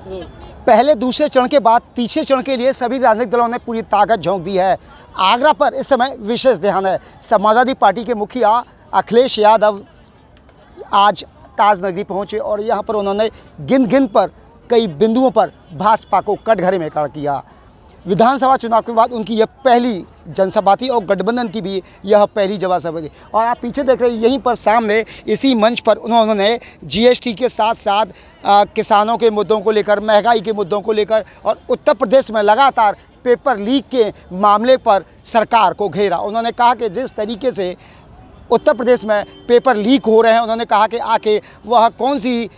पहले दूसरे चरण के बाद तीसरे चरण के लिए सभी राजनीतिक दलों ने पूरी ताकत झोंक दी है। आगरा पर इस समय विशेष ध्यान है। समाजवादी पार्टी के मुखिया अखिलेश यादव आज ताजनगरी पहुंचे और यहां पर उन्होंने गिन पर कई बिंदुओं पर भाजपा को कटघरे में खड़ा किया। विधानसभा चुनाव के बाद उनकी यह पहली जनसभा थी और गठबंधन की भी यह पहली जनसभा थी। और आप पीछे देख रहे हैं, यहीं पर सामने इसी मंच पर उन्होंने जीएसटी के साथ साथ किसानों के मुद्दों को लेकर, महंगाई के मुद्दों को लेकर और उत्तर प्रदेश में लगातार पेपर लीक के मामले पर सरकार को घेरा। उन्होंने कहा कि जिस तरीके से उत्तर प्रदेश में पेपर लीक हो रहे हैं, उन्होंने कहा कि आके वह कौन सी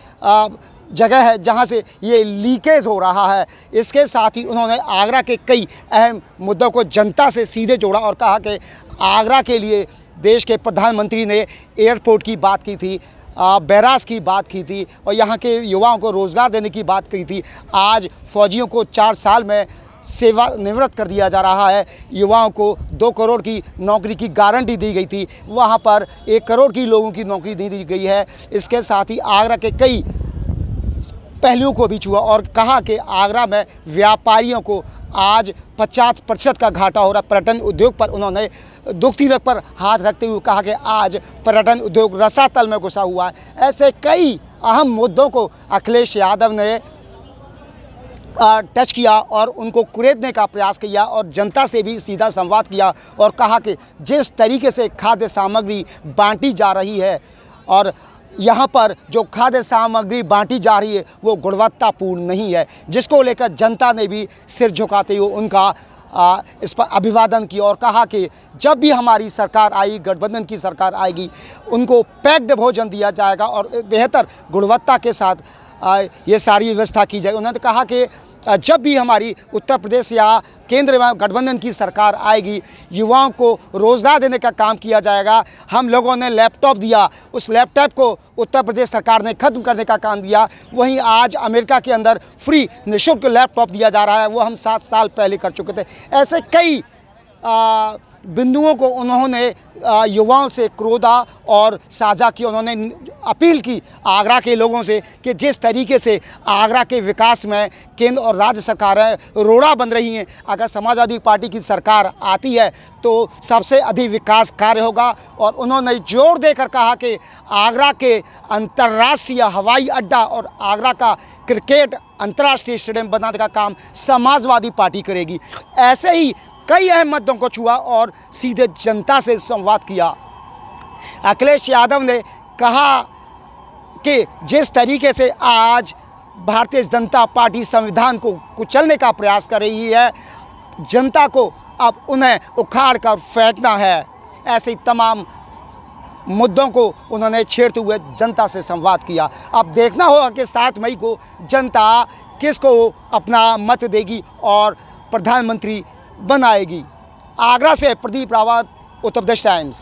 जगह है जहां से ये लीकेज हो रहा है। इसके साथ ही उन्होंने आगरा के कई अहम मुद्दों को जनता से सीधे जोड़ा और कहा कि आगरा के लिए देश के प्रधानमंत्री ने एयरपोर्ट की बात की थी, बैराज की बात की थी और यहाँ के युवाओं को रोज़गार देने की बात की थी। आज फौजियों को 4 साल में सेवानिवृत्त कर दिया जा रहा है। युवाओं को 2 करोड़ की नौकरी की गारंटी दी गई थी, वहाँ पर 1 करोड़ की लोगों की नौकरी दी गई है। इसके साथ ही आगरा के कई पहलुओं को भी छुआ और कहा कि आगरा में व्यापारियों को आज 50% का घाटा हो रहा। पर्यटन उद्योग पर उन्होंने दुख तिलक पर हाथ रखते हुए कहा कि आज पर्यटन उद्योग रसातल में घुसा हुआ है। ऐसे कई अहम मुद्दों को अखिलेश यादव ने टच किया और उनको कुरेदने का प्रयास किया और जनता से भी सीधा संवाद किया और कहा कि जिस तरीके से खाद्य सामग्री बांटी जा रही है और यहाँ पर जो खाद्य सामग्री बांटी जा रही है वो गुणवत्तापूर्ण नहीं है, जिसको लेकर जनता ने भी सिर झुकाते हुए उनका इस पर अभिवादन किया और कहा कि जब भी हमारी सरकार आई, गठबंधन की सरकार आएगी, उनको पैक्ड भोजन दिया जाएगा और बेहतर गुणवत्ता के साथ ये सारी व्यवस्था की जाए। उन्होंने कहा कि जब भी हमारी उत्तर प्रदेश या केंद्र में गठबंधन की सरकार आएगी, युवाओं को रोज़गार देने का काम किया जाएगा। हम लोगों ने लैपटॉप दिया, उस लैपटॉप को उत्तर प्रदेश सरकार ने ख़त्म करने का काम दिया। वहीं आज अमेरिका के अंदर फ्री निःशुल्क लैपटॉप दिया जा रहा है, वो हम 7 साल पहले कर चुके थे। ऐसे कई बिंदुओं को उन्होंने युवाओं से क्रोधा और साझा किया। उन्होंने अपील की आगरा के लोगों से कि जिस तरीके से आगरा के विकास में केंद्र और राज्य सरकारें रोड़ा बन रही हैं, अगर समाजवादी पार्टी की सरकार आती है तो सबसे अधिक विकास कार्य होगा। और उन्होंने जोर देकर कहा कि आगरा के अंतर्राष्ट्रीय हवाई अड्डा और आगरा का क्रिकेट अंतर्राष्ट्रीय स्टेडियम बनाने का काम समाजवादी पार्टी करेगी। ऐसे ही कई अहम मुद्दों को छुआ और सीधे जनता से संवाद किया। अखिलेश यादव ने कहा कि जिस तरीके से आज भारतीय जनता पार्टी संविधान को कुचलने का प्रयास कर रही है, जनता को अब उन्हें उखाड़ कर फेंकना है। ऐसे ही तमाम मुद्दों को उन्होंने छेड़ते हुए जनता से संवाद किया। अब देखना होगा कि 7 मई को जनता किसको अपना मत देगी और प्रधानमंत्री बनाएगी। आगरा से प्रदीप रावत, उत्तर प्रदेश टाइम्स।